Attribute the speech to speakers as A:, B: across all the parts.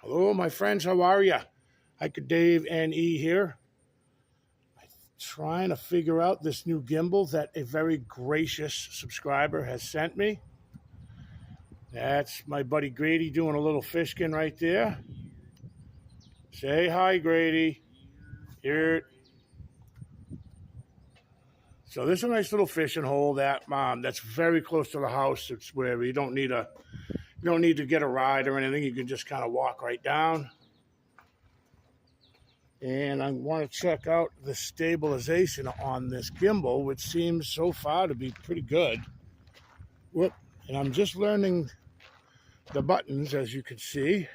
A: Hello, my friends. How are you? Hiker Dave NE here. Trying to figure out this new gimbal that a very gracious subscriber has sent me. That's my buddy Grady doing a little fishing right there. Say hi, Grady. Here. So this is a nice little fishing hole that's very close to the house. It's where you don't need to get a ride or anything. You can just kind of walk right down. And I want to check out the stabilization on this gimbal, which seems so far to be pretty good. Whoop. And I'm just learning the buttons, as you can see.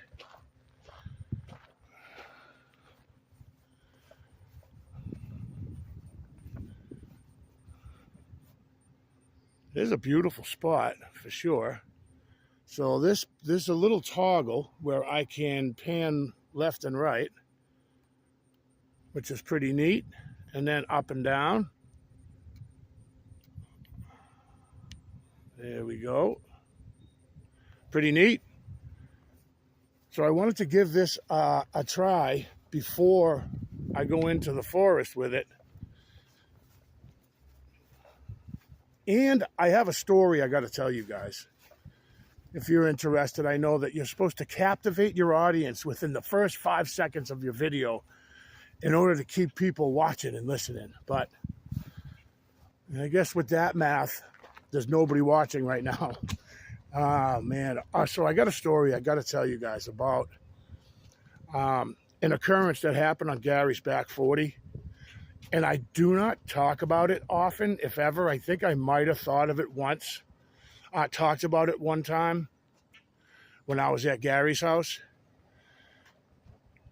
A: It is a beautiful spot for sure. So there's a little toggle where I can pan left and right, which is pretty neat, and then up and down. There we go. Pretty neat. So I wanted to give this a try before I go into the forest with it. And I have a story I got to tell you guys. If you're interested, I know that you're supposed to captivate your audience within the first 5 seconds of your video in order to keep people watching and listening. But I guess with that math, there's nobody watching right now. Man. So I got a story I got to tell you guys about an occurrence that happened on Gary's back 40. And I do not talk about it often, if ever. I think I might have thought of it once. Talked about it one time when I was at Gary's house.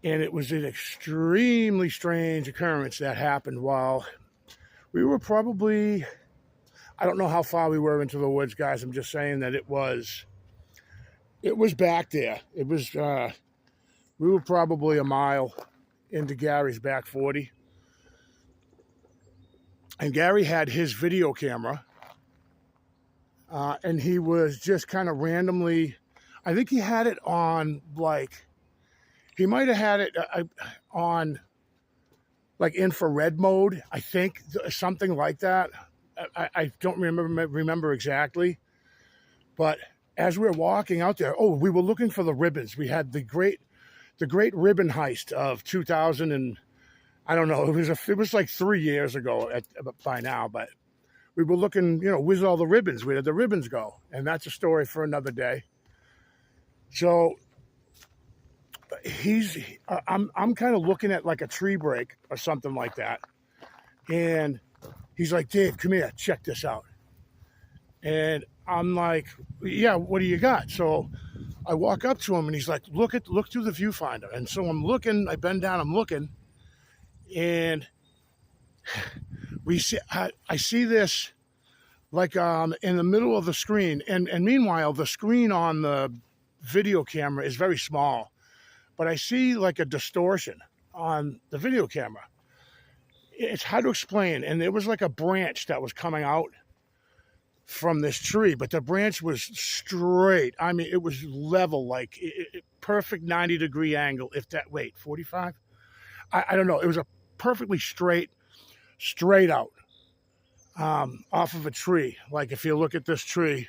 A: And it was an extremely strange occurrence that happened while we were probably, I don't know how far we were into the woods, guys. I'm just saying that it was back there. It was, we were probably a mile into Gary's back 40. And Gary had his video camera. And he was just kind of randomly, I think he had it on he might have had it on like infrared mode, I think, something like that. I don't remember exactly. But as we were walking out there, we were looking for the ribbons. We had the great ribbon heist of 2000 and I don't know. It was like 3 years ago by now, but we were looking, where's all the ribbons? Where did the ribbons go? And that's a story for another day. So I'm kind of looking at like a tree break or something like that. And he's like, Dave, come here, check this out. And I'm like, yeah, what do you got? So I walk up to him and he's like, look through the viewfinder. And so I'm looking, I bend down, I'm looking, and I see this like in the middle of the screen. And meanwhile, the screen on the video camera is very small. But I see like a distortion on the video camera. It's hard to explain. And there was like a branch that was coming out from this tree, but the branch was straight. I mean, it was level, like perfect 90-degree angle. If that, 45? I don't know. It was a perfectly straight out off of a tree. Like if you look at this tree,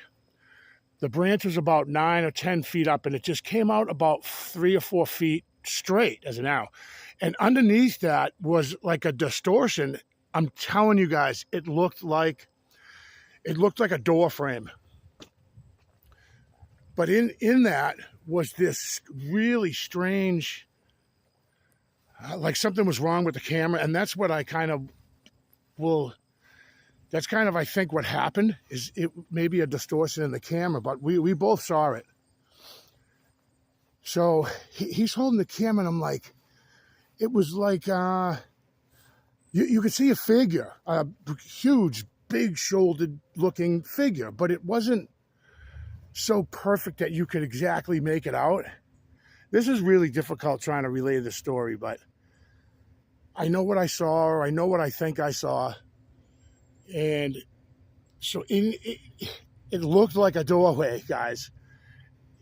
A: the branch was about 9 or 10 feet up, and it just came out about 3 or 4 feet straight as an arrow. And underneath that was like a distortion. I'm telling you guys, it looked like a door frame. But in that was this really strange, like something was wrong with the camera. And that's what I I think what happened is it may be a distortion in the camera, but we both saw it. So he's holding the camera and I'm like, it was like, you could see a figure, a huge, big shouldered looking figure, but it wasn't so perfect that you could exactly make it out. This is really difficult trying to relay the story, but I know what I saw, or I know what I think I saw. And so it looked like a doorway, guys.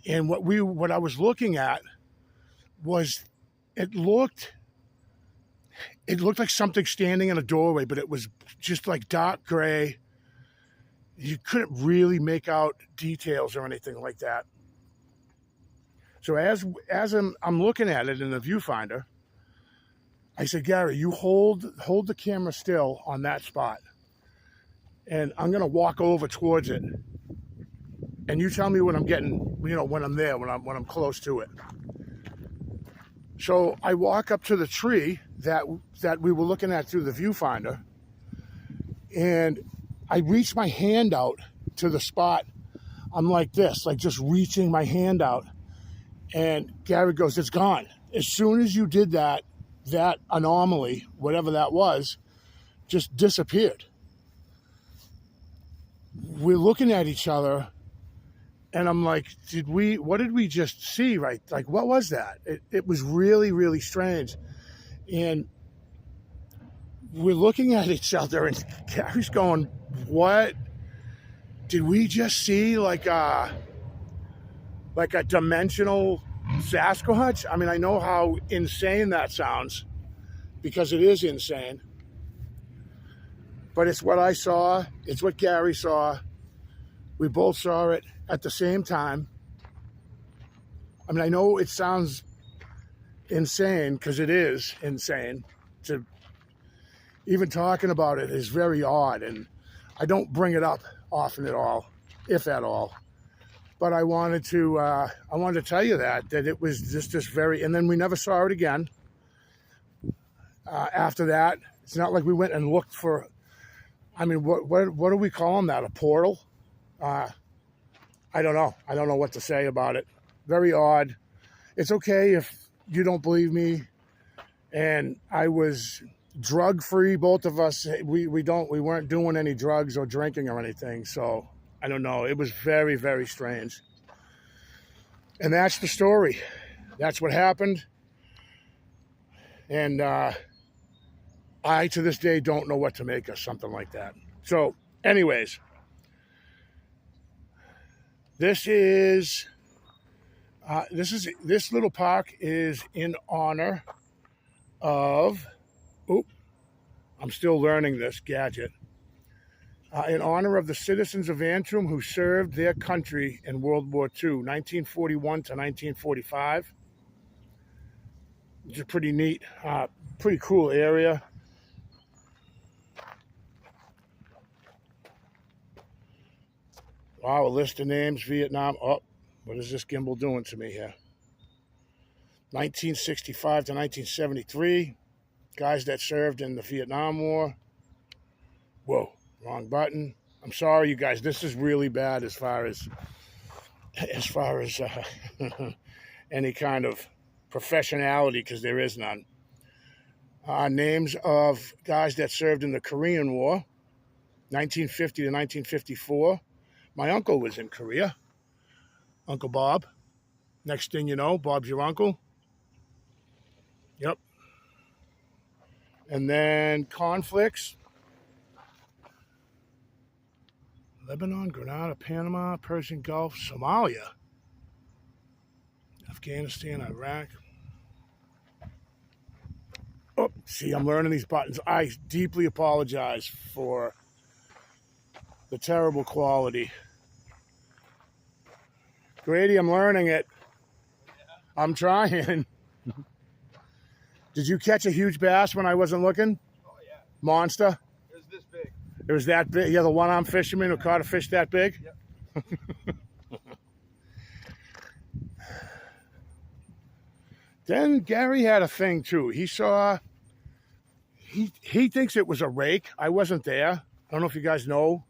A: And what I was looking at was, it looked like something standing in a doorway, but it was just like dark gray. You couldn't really make out details or anything like that. So as I'm looking at it in the viewfinder, I said, Gary, you hold the camera still on that spot, and I'm gonna walk over towards it, and you tell me when I'm getting, when I'm there, when I'm close to it. So I walk up to the tree that we were looking at through the viewfinder, and I reach my hand out to the spot. I'm like this, like just reaching my hand out, and Gary goes, it's gone. As soon as you did that, that anomaly, whatever that was, just disappeared. We're looking at each other, and I'm like, what did we just see, right? Like, what was that? It was really, really strange. And we're looking at each other, and Gary's going, what did we just see? Like a dimensional Sasquatch? I mean, I know how insane that sounds, because it is insane. But it's what I saw. It's what Gary saw. We both saw it at the same time. I mean, I know it sounds insane, because it is insane. To even talking about it is very odd, and I don't bring it up often at all, if at all. But I wanted to tell you that it was just this very, and then we never saw it again. After that, it's not like we went and looked for. I mean, what do we call that? A portal? I don't know. I don't know what to say about it. Very odd. It's okay if you don't believe me. And I was drug-free, both of us. We weren't doing any drugs or drinking or anything. So I don't know. It was very, very strange. And that's the story. That's what happened. And I, to this day, don't know what to make of something like that. So, anyways, this little park is in honor of. I'm still learning this gadget. In honor of the citizens of Antrim who served their country in World War II, 1941 to 1945. It's a pretty neat, pretty cool area. Wow, a list of names, Vietnam. Oh, what is this gimbal doing to me here? 1965 to 1973. Guys that served in the Vietnam War. Whoa, wrong button. I'm sorry, you guys. This is really bad as far as any kind of professionality, because there is none. Names of guys that served in the Korean War, 1950 to 1954. My uncle was in Korea, Uncle Bob. Next thing you know, Bob's your uncle. Yep. And then conflicts. Lebanon, Grenada, Panama, Persian Gulf, Somalia, Afghanistan, Iraq. Oh, see, I'm learning these buttons. I deeply apologize for the terrible quality. Grady, I'm learning it. I'm trying. Did you catch a huge bass when I wasn't looking?
B: Oh, yeah.
A: Monster?
B: It was this big.
A: It was that big? Yeah, the one-armed fisherman who caught a fish that big?
B: Yep.
A: Then Gary had a thing, too. He saw... He thinks it was a rake. I wasn't there. I don't know if you guys know,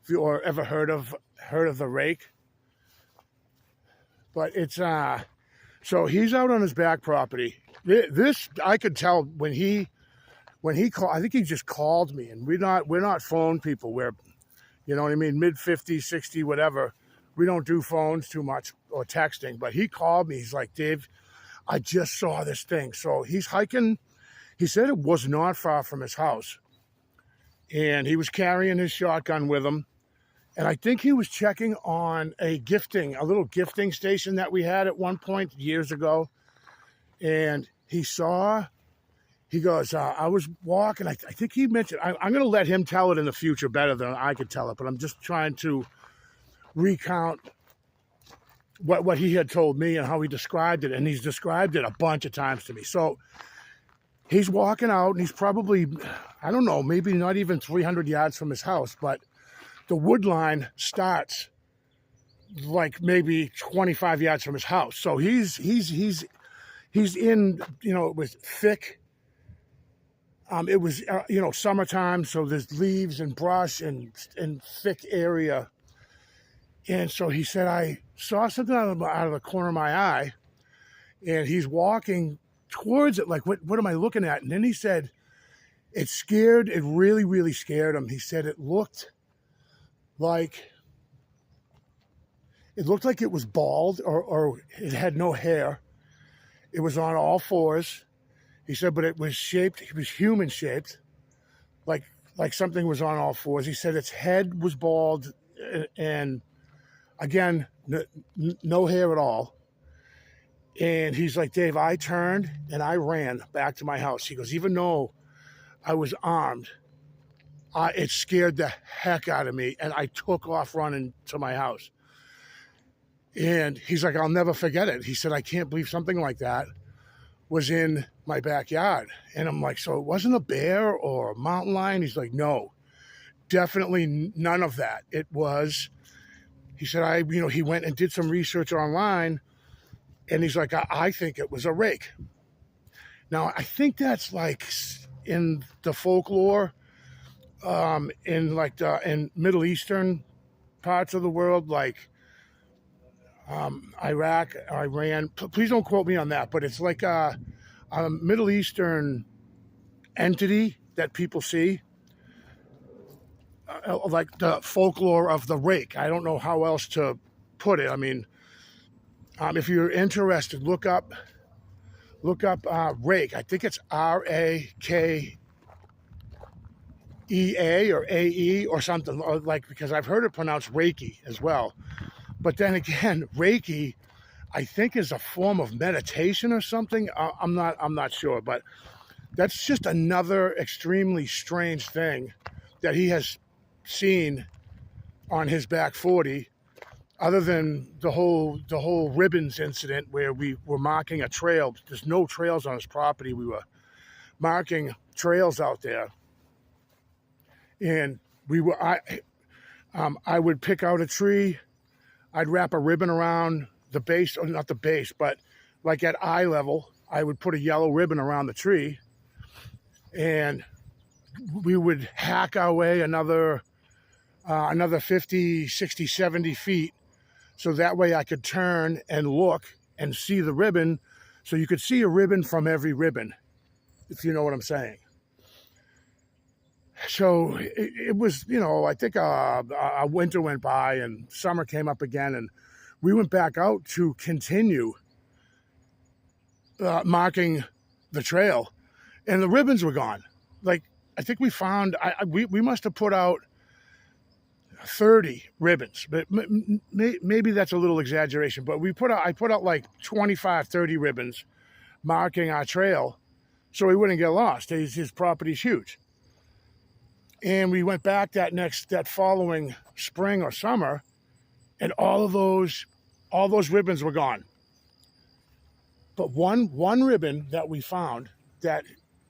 A: if you or ever heard of the rake. But it's so he's out on his back property. This I could tell when he called. I think he just called me, and we're not phone people. We're, you know what I mean, mid-50s, 60, whatever. We don't do phones too much or texting. But he called me. He's like, Dave, I just saw this thing. So he's hiking. He said it was not far from his house, and he was carrying his shotgun with him. And I think he was checking on a little gifting station that we had at one point years ago. And he goes, I was walking, I think he mentioned, I'm going to let him tell it in the future better than I could tell it, but I'm just trying to recount what he had told me and how he described it. And he's described it a bunch of times to me. So he's walking out and he's probably, I don't know, maybe not even 300 yards from his house, but the wood line starts like maybe 25 yards from his house. So he's in, it was thick. It was, summertime, so there's leaves and brush and thick area. And so he said, I saw something out of the corner of my eye, and he's walking towards it like, what am I looking at? And then he said, it really, really scared him. He said it looked like it was bald or it had no hair. It was on all fours. He said, but it was human shaped, like something was on all fours. He said its head was bald and again, no hair at all. And he's like, Dave, I turned and I ran back to my house. He goes, even though I was armed, it scared the heck out of me. And I took off running to my house. And he's like, I'll never forget it. He said, I can't believe something like that was in my backyard. And I'm like, so it wasn't a bear or a mountain lion? He's like, no, definitely none of that. It was, he said, he went and did some research online, and he's like, I think it was a rake. Now, I think that's like in the folklore, in Middle Eastern parts of the world, like Iraq, Iran. Please don't quote me on that, but it's like a Middle Eastern entity that people see, like the folklore of the rake. I don't know how else to put it. I mean, if you're interested, look up rake. I think it's Rakea or AE or something like, because I've heard it pronounced Reiki as well. But then again, Reiki, I think, is a form of meditation or something. I'm not sure, but that's just another extremely strange thing that he has seen on his back 40. Other than the whole ribbons incident where we were marking a trail. There's no trails on his property. We were marking trails out there, and I would pick out a tree. I'd wrap a ribbon around the base, or not the base, but like at eye level, I would put a yellow ribbon around the tree, and we would hack our way another 50, 60, 70 feet. So that way I could turn and look and see the ribbon. So you could see a ribbon from every ribbon, if you know what I'm saying. So it was, I think a winter went by and summer came up again, and we went back out to continue marking the trail, and the ribbons were gone. Like, I think we found, we must have put out 30 ribbons, but maybe that's a little exaggeration, but I put out like 25, 30 ribbons marking our trail so he wouldn't get lost. His property's huge. And we went back that following spring or summer, and all those ribbons were gone. But one ribbon that we found that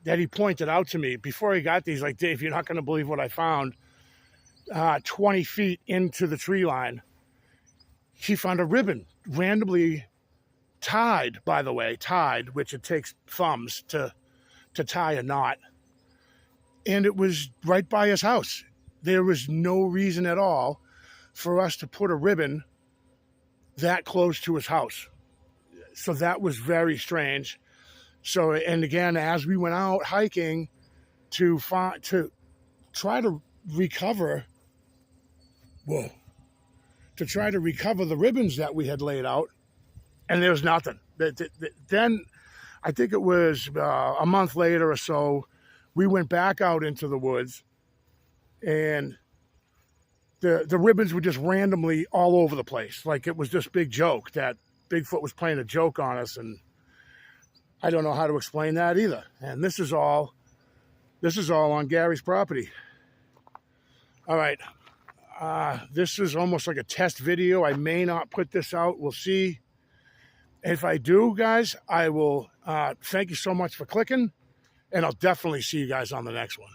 A: he pointed out to me before he got these, like, Dave, you're not going to believe what I found. 20 feet into the tree line, he found a ribbon randomly tied, which it takes thumbs to tie a knot. And it was right by his house. There was no reason at all for us to put a ribbon that close to his house. So that was very strange. So, and again, as we went out hiking to try to recover the ribbons that we had laid out, and there was nothing. Then I think it was a month later or so, we went back out into the woods, and the ribbons were just randomly all over the place. Like it was this big joke that Bigfoot was playing a joke on us. And I don't know how to explain that either. And this is all on Gary's property. All right. This is almost like a test video. I may not put this out. We'll see. If I do, guys, I will thank you so much for clicking, and I'll definitely see you guys on the next one.